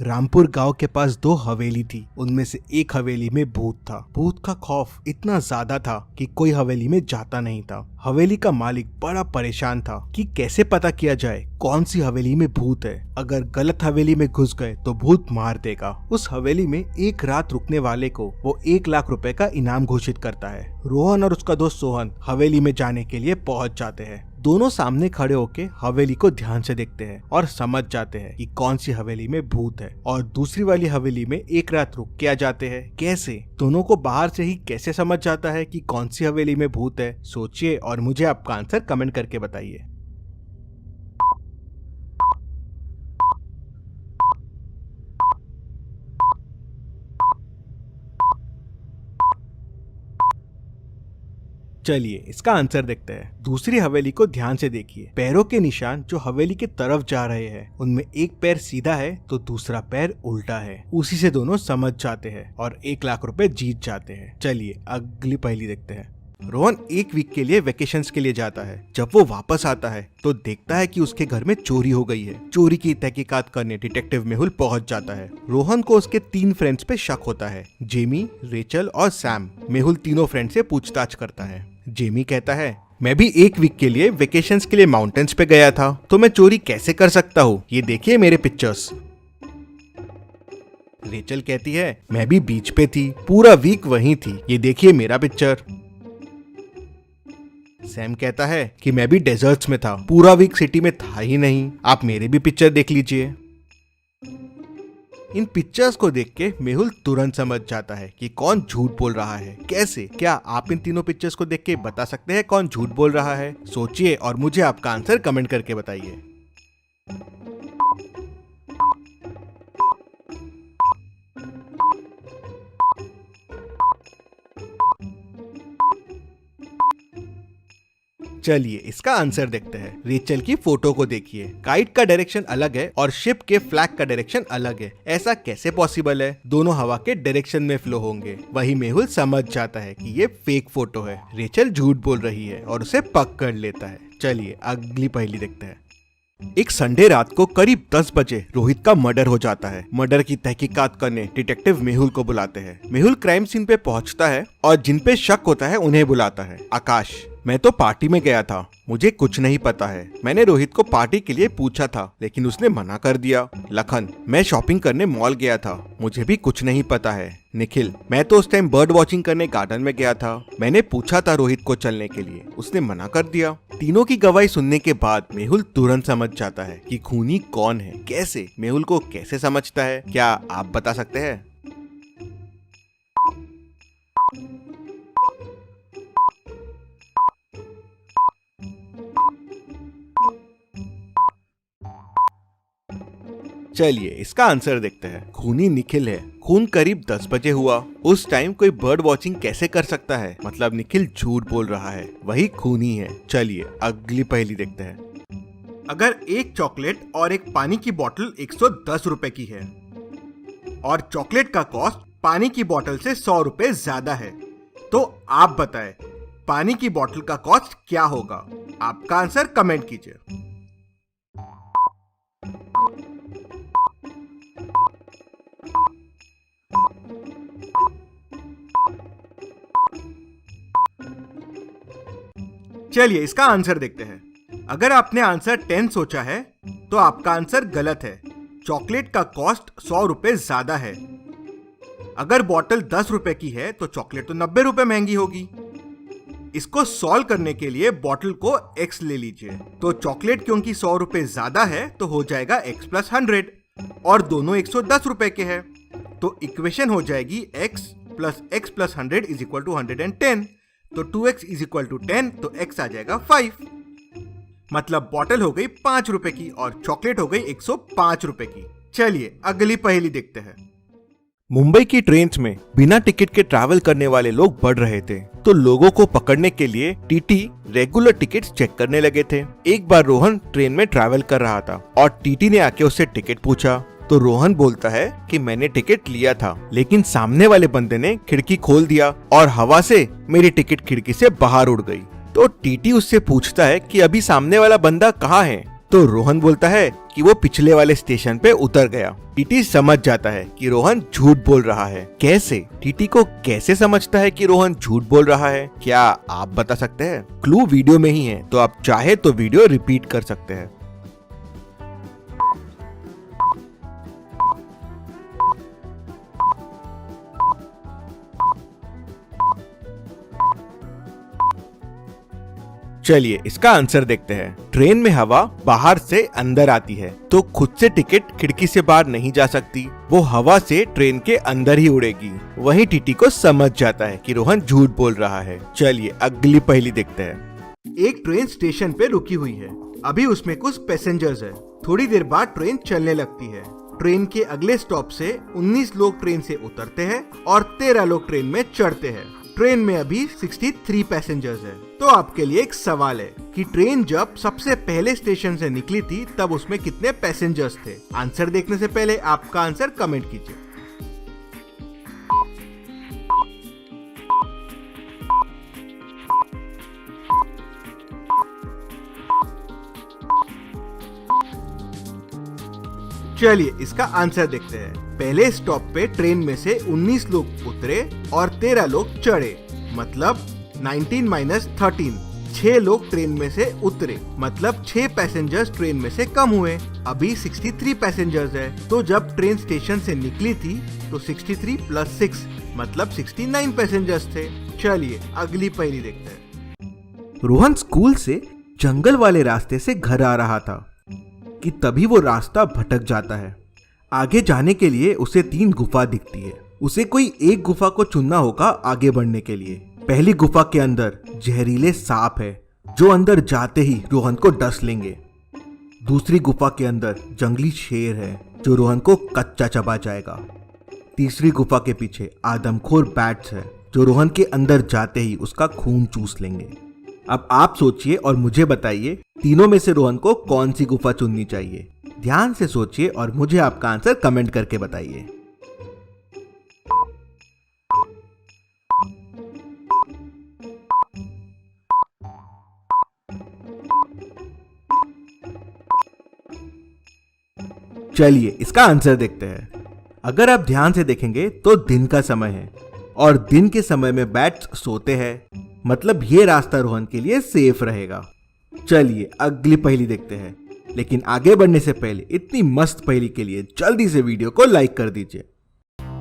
रामपुर गांव के पास दो हवेली थी। उनमें से एक हवेली में भूत था। भूत का खौफ इतना ज्यादा था कि कोई हवेली में जाता नहीं था। हवेली का मालिक बड़ा परेशान था कि कैसे पता किया जाए कौन सी हवेली में भूत है। अगर गलत हवेली में घुस गए तो भूत मार देगा। उस हवेली में एक रात रुकने वाले को वो 1 लाख रुपए का इनाम घोषित करता है। रोहन और उसका दोस्त सोहन हवेली में जाने के लिए पहुंच जाते हैं। दोनों सामने खड़े होके हवेली को ध्यान से देखते हैं और समझ जाते हैं कि कौन सी हवेली में भूत है और दूसरी वाली हवेली में एक रात रुक के आ जाते हैं। कैसे? दोनों को बाहर से ही कैसे समझ जाता है कि कौन सी हवेली में भूत है? सोचिए और मुझे आपका आंसर कमेंट करके बताइए। चलिए इसका आंसर देखते हैं। दूसरी हवेली को ध्यान से देखिए। पैरों के निशान जो हवेली की तरफ जा रहे हैं उनमें एक पैर सीधा है तो दूसरा पैर उल्टा है। उसी से दोनों समझ जाते हैं और 1 लाख रुपए जीत जाते हैं। चलिए अगली पहेली देखते हैं। रोहन 1 वीक के लिए वेकेशंस के लिए जाता है। जब वो वापस आता है तो देखता है कि उसके घर में चोरी हो गई है। चोरी की तहकीकात करने डिटेक्टिव मेहुल पहुंच जाता है। रोहन को उसके 3 फ्रेंड्स पे शक होता है, जेमी, रेचल और सैम। मेहुल तीनों फ्रेंड से पूछताछ करता है। जेमी कहता है, मैं भी 1 वीक के लिए वेकेशंस के लिए माउंटेन्स पे गया था, तो मैं चोरी कैसे कर सकता हूँ? ये देखिए मेरे पिक्चर्स। रेचल कहती है, मैं भी बीच पे थी, पूरा वीक वहीं थी, ये देखिए मेरा पिक्चर। सैम कहता है कि मैं भी डेजर्ट्स में था, पूरा वीक सिटी में था ही नहीं, आप मेरे भी पिक्चर देख लीजिए। इन पिक्चर्स को देख के मेहुल तुरंत समझ जाता है कि कौन झूठ बोल रहा है। कैसे? क्या आप इन तीनों पिक्चर्स को देख के बता सकते हैं कौन झूठ बोल रहा है? सोचिए और मुझे आपका आंसर कमेंट करके बताइए। चलिए इसका आंसर देखते हैं। रेचल की फोटो को देखिए। काइट का डायरेक्शन अलग है और शिप के फ्लैग का डायरेक्शन अलग है। ऐसा कैसे पॉसिबल है? दोनों हवा के डायरेक्शन में फ्लो होंगे। वही मेहुल समझ जाता है कि ये फेक फोटो है। रेचल झूठ बोल रही है और उसे पकड़ लेता है। चलिए अगली पहेली देखते हैं। एक संडे रात को करीब 10 बजे रोहित का मर्डर हो जाता है। मर्डर की तहकीकात करने डिटेक्टिव मेहुल को बुलाते हैं। मेहुल क्राइम सीन पे पहुंचता है और जिन पे शक होता है उन्हें बुलाता है। आकाश, मैं तो पार्टी में गया था, मुझे कुछ नहीं पता है। मैंने रोहित को पार्टी के लिए पूछा था लेकिन उसने मना कर दिया। लखन, मैं शॉपिंग करने मॉल गया था, मुझे भी कुछ नहीं पता है। निखिल, मैं तो उस टाइम बर्ड वॉचिंग करने गार्डन में गया था, मैंने पूछा था रोहित को चलने के लिए, उसने मना कर दिया। तीनों की गवाही सुनने के बाद मेहुल तुरंत समझ जाता है कि खूनी कौन है। कैसे? मेहुल को कैसे समझता है? क्या आप बता सकते हैं? चलिए इसका आंसर देखते हैं। खूनी निखिल है। खून करीब 10 बजे हुआ। उस टाइम कोई बर्ड वॉचिंग कैसे कर सकता है? मतलब निखिल झूठ बोल रहा है, वही खूनी है। चलिए अगली पहेली देखते हैं। अगर एक चॉकलेट और एक पानी की बोतल 110 रुपए की है और चॉकलेट का कॉस्ट पानी की बोतल से 100 रुपए ज्यादा है, तो आप बताएं पानी की बोतल का कॉस्ट क्या होगा? आपका आंसर कमेंट कीजिए। चलिए इसका आंसर देखते हैं। अगर आपने आंसर 10 सोचा है तो आपका आंसर गलत है। चॉकलेट का कॉस्ट 100 रुपए ज्यादा है। अगर बोतल 10 रुपए की है तो चॉकलेट तो 90 रुपए महंगी होगी। इसको सॉल्व करने के लिए बोतल को x ले लीजिए। तो चॉकलेट क्योंकि 100 रुपए ज्यादा है तो हो जाएगा x + 100 और दोनों 110 रुपए के हैं। तो इक्वेशन हो जाएगी x + x + 100 = 110। तो 2x = 10, तो x आ जाएगा 5। मतलब बोतल हो गई 5 रुपए की और चॉकलेट हो गई 105 रुपए की। चलिए अगली पहेली देखते हैं। मुंबई की ट्रेन्स में बिना टिकट के ट्रैवल करने वाले लोग बढ़ रहे थे, तो लोगों को पकड़ने के लिए टीटी रेगुलर टिकट्स चेक करने लगे थे। एक बार रोहन ट्रेन में ट्रैवल कर रहा था और टीटी ने आके उससे टिकट पूछा। तो रोहन बोलता है कि मैंने टिकट लिया था, लेकिन सामने वाले बंदे ने खिड़की खोल दिया और हवा से मेरी टिकट खिड़की से बाहर उड़ गई। तो टीटी उससे पूछता है कि अभी सामने वाला बंदा कहाँ है? तो रोहन बोलता है कि वो पिछले वाले स्टेशन पे उतर गया। टीटी समझ जाता है कि रोहन झूठ बोल रहा है। कैसे? टीटी को कैसे समझता है कि रोहन झूठ बोल रहा है? क्या आप बता सकते हैं? क्लू वीडियो में ही है, तो आप चाहे तो वीडियो रिपीट कर सकते हैं। चलिए इसका आंसर देखते हैं। ट्रेन में हवा बाहर से अंदर आती है, तो खुद से टिकट खिड़की से बाहर नहीं जा सकती, वो हवा से ट्रेन के अंदर ही उड़ेगी। वहीं टीटी को समझ जाता है कि रोहन झूठ बोल रहा है। चलिए अगली पहेली देखते हैं। एक ट्रेन स्टेशन पे रुकी हुई है। अभी उसमें कुछ पैसेंजर्स है। थोड़ी देर बाद ट्रेन चलने लगती है। ट्रेन के अगले स्टॉप से 19 लोग ट्रेन से उतरते हैं और 13 लोग ट्रेन में चढ़ते हैं। ट्रेन में अभी 63 पैसेंजर्स हैं। तो आपके लिए एक सवाल है कि ट्रेन जब सबसे पहले स्टेशन से निकली थी तब उसमें कितने पैसेंजर्स थे? आंसर देखने से पहले आपका आंसर कमेंट कीजिए। चलिए इसका आंसर देखते हैं। पहले स्टॉप पे ट्रेन में से 19 लोग उतरे और 13 लोग चढ़े, मतलब 19 माइनस 13। 6 लोग ट्रेन में से उतरे, मतलब 6 पैसेंजर्स ट्रेन में से कम हुए। अभी 63 पैसेंजर्स है। तो जब ट्रेन स्टेशन से निकली थी तो 63 प्लस 6 मतलब 69 पैसेंजर्स थे। चलिए अगली पहेली देखते हैं। रोहन स्कूल से जंगल वाले रास्ते से घर आ रहा था कि तभी वो रास्ता भटक जाता है। आगे जाने के लिए उसे 3 गुफा दिखती है। उसे कोई एक गुफा को चुनना होगा आगे बढ़ने के लिए। पहली गुफा के अंदर जहरीले सांप है जो अंदर जाते ही रोहन को डस लेंगे। दूसरी गुफा के अंदर जंगली शेर है जो रोहन को कच्चा चबा जाएगा। तीसरी गुफा के पीछे आदमखोर बैट्स है जो रोहन के अंदर जाते ही उसका खून चूस लेंगे। अब आप सोचिए और मुझे बताइए, तीनों में से रोहन को कौन सी गुफा चुननी चाहिए? ध्यान से सोचिए और मुझे आपका आंसर कमेंट करके बताइए। चलिए इसका आंसर देखते हैं। अगर आप ध्यान से देखेंगे तो दिन का समय है और दिन के समय में बैट्स सोते हैं, मतलब ये रास्ता रोहन के लिए सेफ रहेगा। चलिए अगली पहेली देखते हैं, लेकिन आगे बढ़ने से पहले इतनी मस्त पहेली के लिए जल्दी से वीडियो को लाइक कर दीजिए।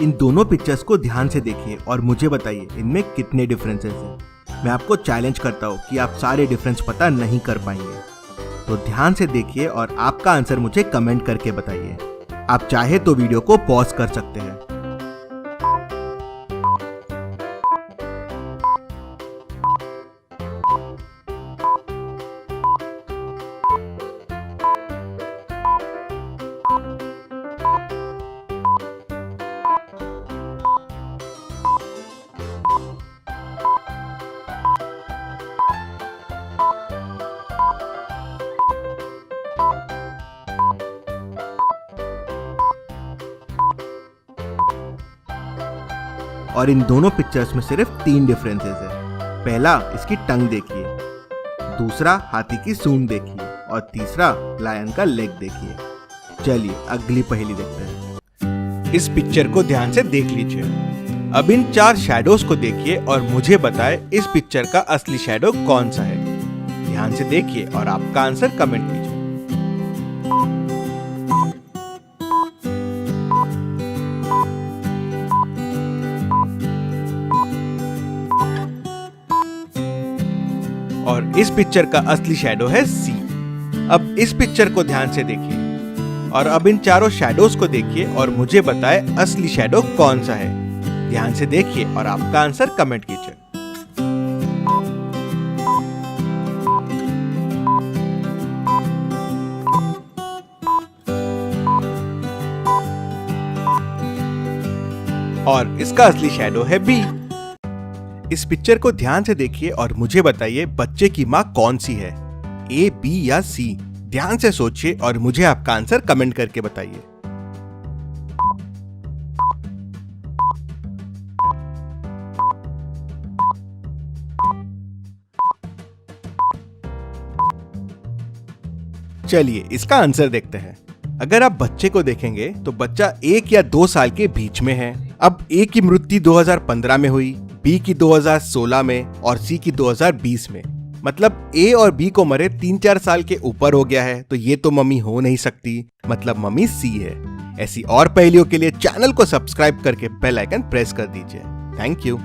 इन दोनों पिक्चर्स को ध्यान से देखिए और मुझे बताइए इनमें कितने डिफरेंसेस हैं। मैं आपको चैलेंज करता हूँ कि आप सारे डिफरेंस पता नहीं कर पाएंगे, तो ध्यान से देखिए और आपका आंसर मुझे कमेंट करके बताइए। आप चाहे तो वीडियो को पॉज कर सकते हैं। और इन दोनों पिक्चर्स में सिर्फ 3 डिफरेंसेस है। पहला, इसकी टंग देखिए, दूसरा हाथी की सूंड देखिए और तीसरा लायन का लेग देखिए। चलिए अगली पहेली देखते हैं। इस पिक्चर को ध्यान से देख लीजिए। अब इन 4 शैडोज को देखिए और मुझे बताएं इस पिक्चर का असली शैडो कौन सा है। ध्यान से देखिए और आपका आंसर कमेंट कीजिए। और इस पिक्चर का असली शैडो है सी। अब इस पिक्चर को ध्यान से देखिए और अब इन चारों शैडोज को देखिए और मुझे बताएं असली शैडो कौन सा है। ध्यान से देखिए और आपका आंसर कमेंट कीजिए। और इसका असली शैडो है बी। इस पिक्चर को ध्यान से देखिए और मुझे बताइए बच्चे की माँ कौन सी है, ए, बी या सी। ध्यान से सोचिए और मुझे आपका आंसर कमेंट करके बताइए। चलिए इसका आंसर देखते हैं। अगर आप बच्चे को देखेंगे तो बच्चा 1 या 2 साल के बीच में है। अब ए की मृत्यु 2015 में हुई, बी की 2016 में और सी की 2020 में। मतलब ए और बी को मरे 3-4 साल के ऊपर हो गया है, तो ये तो मम्मी हो नहीं सकती, मतलब मम्मी सी है। ऐसी और पहेलियों के लिए चैनल को सब्सक्राइब करके बेल आइकन प्रेस कर दीजिए। Thank you.